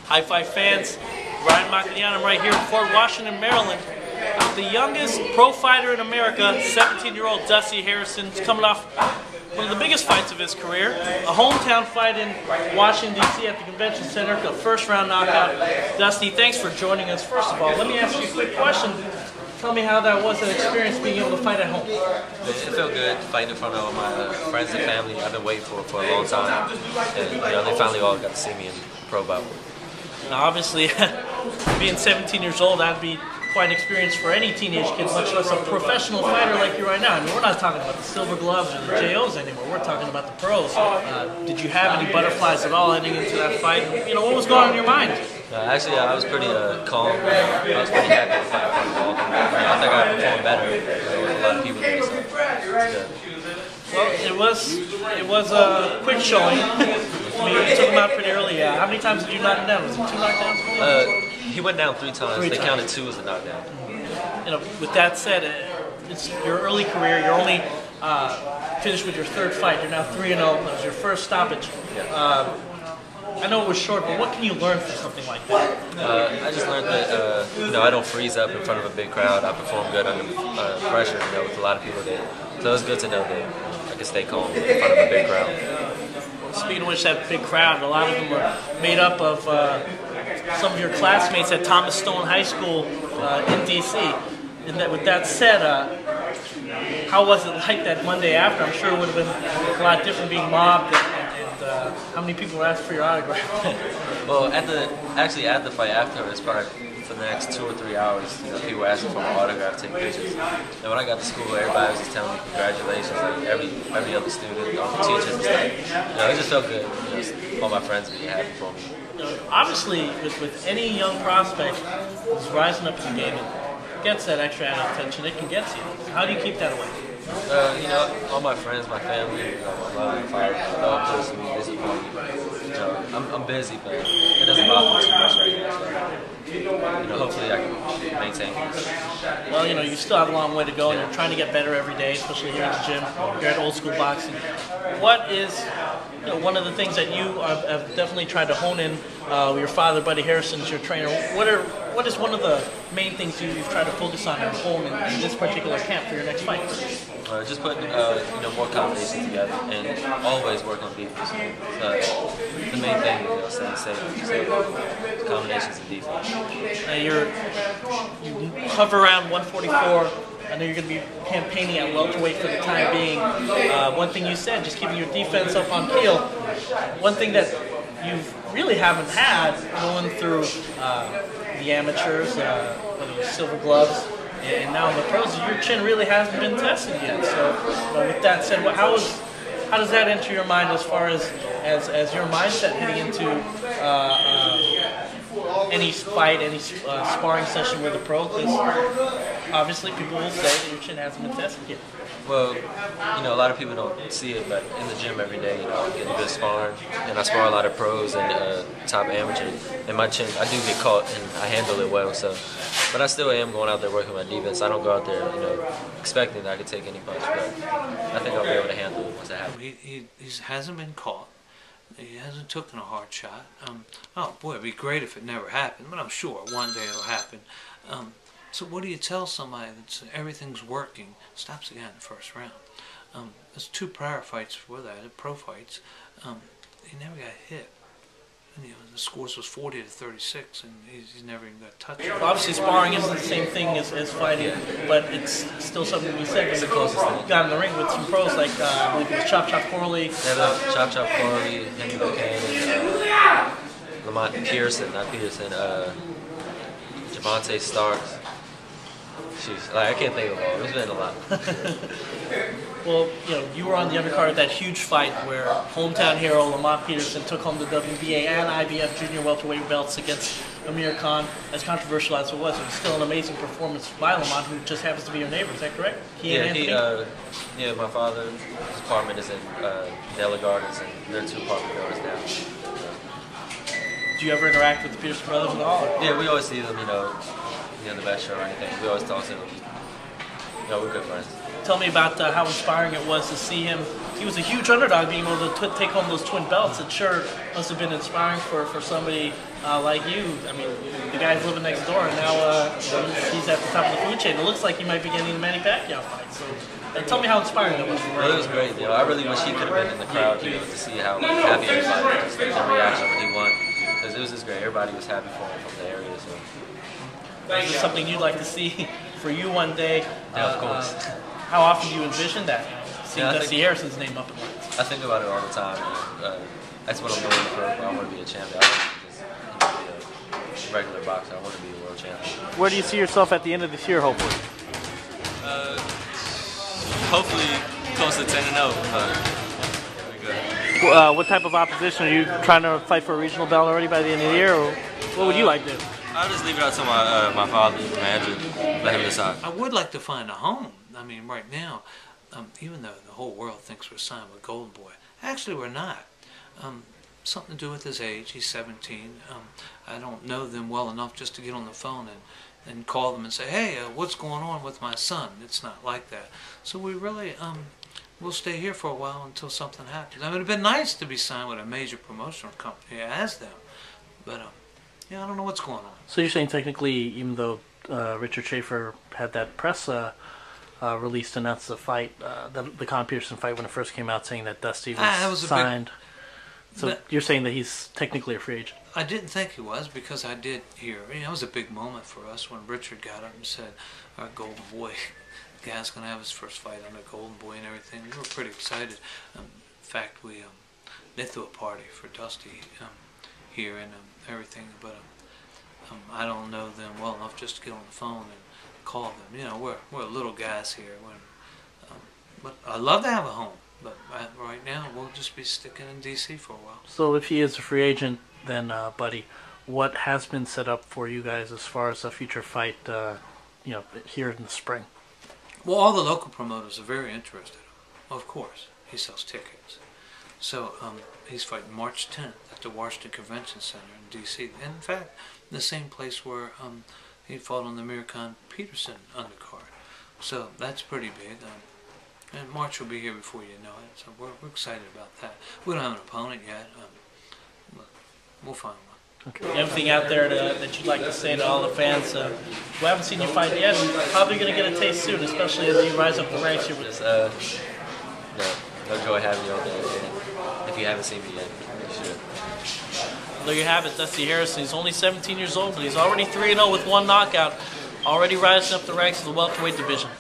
High Five fans, Ryan Macalian, I'm right here in Fort Washington, Maryland. The youngest pro fighter in America, 17-year-old Dusty Harrison, is coming off one of the biggest fights of his career, a hometown fight in Washington, D.C. at the Convention Center, a first-round knockout. Dusty, thanks for joining us. First of all, let me ask you a quick question. Tell me how that was an experience being able to fight at home. It felt good fighting in front of all my friends and family. I've been waiting for a long time, and they finally all got to see me in pro bout. Now, obviously, being 17 years old, that'd be quite an experience for any teenage kid, much less a professional fighter like you right now. I mean, we're not talking about the silver gloves or the JOs anymore. We're talking about the pros. Did you have any butterflies at all heading into that fight? What was going on in your mind? Actually, I was pretty calm. I was pretty happy to fight in front of all. I think I performed better with a lot of people there, so it's good. Well, it was a quick showing. I mean, you took him out pretty early. How many times did you knock him down? Was it 2 knockdowns? He went down 3 times. They counted 2 as a knockdown. With that said, it's your early career. You're only finished with your 3rd fight. You're now 3-0. It was your first stoppage. Yeah. I know it was short, but what can you learn from something like that? I just learned that I don't freeze up in front of a big crowd. I perform good under pressure, with a lot of people there. So it's good to know that I can stay calm in front of a big crowd. Speaking of which, that big crowd, a lot of them were made up of some of your classmates at Thomas Stone High School in D.C. And with that said, how was it like that Monday after? I'm sure it would have been a lot different being mobbed. And how many people were asking for your autograph? Well, at the fight afterwards, probably for the next 2 or 3 hours, people were asking for my autograph, take pictures. And when I got to school, everybody was just telling me congratulations, like every other student, all the teachers and stuff. It just felt good. All my friends being happy for me. Obviously, with any young prospect who's rising up in the game, it gets that extra added attention. It can get to you. How do you keep that away? All my friends, my family, my mother, my father, they're all close to me. They support me. I'm busy, but it doesn't bother me too much right now. So, hopefully I can maintain this. Well, you still have a long way to go, and you're trying to get better every day, especially here at the gym. You're at Old School Boxing. What is one of the things that you have definitely tried to hone in? Your father, Buddy Harrison, is your trainer. What is one of the main things you've tried to focus on and hone in this particular camp for your next fight? Just putting more combinations together and always work on defense. The main thing is staying safe. Combinations and defense. You hover around 144. I know you're going to be campaigning at welterweight for the time being. One thing you said, just keeping your defense up on keel. One thing that you really haven't had going through the amateurs, silver gloves, and now in the pros, your chin really hasn't been tested yet. So, with that said, how does that enter your mind as far as your mindset heading into any fight, any sparring session with a pro? Because obviously people will say that your chin hasn't been tested yet. Well, a lot of people don't see it, but in the gym every day, I'm getting good sparring, and I spar a lot of pros and top amateurs. And my chin, I do get caught, and I handle it well. So, but I still am going out there working my defense. I don't go out there, expecting that I could take any punch, but I think I'll be able to handle it once it happens. He hasn't been caught. He hasn't taken a hard shot. Oh boy, it'd be great if it never happened, but I'm sure one day it'll happen. So what do you tell somebody that everything's working, stops again in the first round? There's 2 prior fights for that, pro fights. He never got hit. And, the scores was 40-36, and he's never even got touched. Obviously, sparring isn't the same thing as fighting, but it's still something we said. It's the closest thing. You got in the ring with some pros like I believe it was Chop Corley. Yeah, Chop Corley, Henry Buchanan, Lamont Pearson, not Peterson, Javante Starks. Jeez, I can't think of all. There's been a lot. Well, you were on the undercard of that huge fight where hometown hero Lamont Peterson took home the WBA and IBF junior welterweight belts against Amir Khan. As controversial as it was still an amazing performance by Lamont, who just happens to be your neighbor. Is that correct? My father's apartment is in Nella Gardens, and they're 2 apartment buildings now. Do you ever interact with the Peterson brothers at all? Yeah, we always see them, the best show or anything. We always talk to them. We're good friends. Tell me about how inspiring it was to see him he was a huge underdog, being able to take home those twin belts. It sure must have been inspiring for somebody like you. I mean, the guy's living next door, and now he's at the top of the food chain. It looks like he might be getting the Manny Pacquiao fight. So, tell me how inspiring it was. Well, it was great. I really wish he could have been in the crowd, to see how happy everybody was, the reaction when he won. Because it was just great. Everybody was happy for him from the area. So. Is this something you'd like to see for you one day? Yeah, of course. How often do you envision that? Seeing Dusty Harrison's name up in lights. I think about it all the time. That's what I'm going for. I want to be a champion. I don't want to be just a regular boxer. I want to be a world champion. Where do you see yourself at the end of this year, hopefully? Hopefully close to 10-0. Pretty good. What type of opposition? Are you trying to fight for a regional belt already by the end of the year, or what would you like to do? I'll just leave it out to my father, the manager, let him decide. I would like to find a home. I mean, right now, even though the whole world thinks we're signed with Golden Boy, actually we're not. Something to do with his age. He's 17. I don't know them well enough just to get on the phone and call them and say, hey, what's going on with my son? It's not like that. So we really, we'll stay here for a while until something happens. I mean, it would have been nice to be signed with a major promotional company as them, but yeah, I don't know what's going on. So you're saying technically, even though Richard Schaefer had that press release to announce the fight, the Con Peterson fight when it first came out, saying that Dusty was signed. So you're saying that he's technically a free agent? I didn't think he was, because I did hear. I mean, it was a big moment for us when Richard got up and said, "Our Golden Boy, the guy's going to have his first fight on the Golden Boy and everything." We were pretty excited. In fact, they threw a party for Dusty here and everything, but I don't know them well enough just to get on the phone and call them. You know, we're little guys here. But I'd love to have a home. But right now, we'll just be sticking in D.C. for a while. So if he is a free agent, then, Buddy, what has been set up for you guys as far as a future fight, here in the spring? Well, all the local promoters are very interested. Of course, he sells tickets. So he's fighting March 10th at the Washington Convention Center in D.C. And in fact, the same place where he fought on the Mircon Peterson undercard. So that's pretty big. And March will be here before you know it, so we're excited about that. We don't have an opponent yet, but we'll find one. Okay. Anything out there that you'd like to say to all the fans who haven't seen you fight yet, and probably going to get a taste soon, especially as you rise up the ranks here? Just, no joy having you on there. If you haven't seen me yet, you should. There you have it, Dusty Harrison. He's only 17 years old, but he's already 3-0 with one knockout, already rising up the ranks of the welterweight division.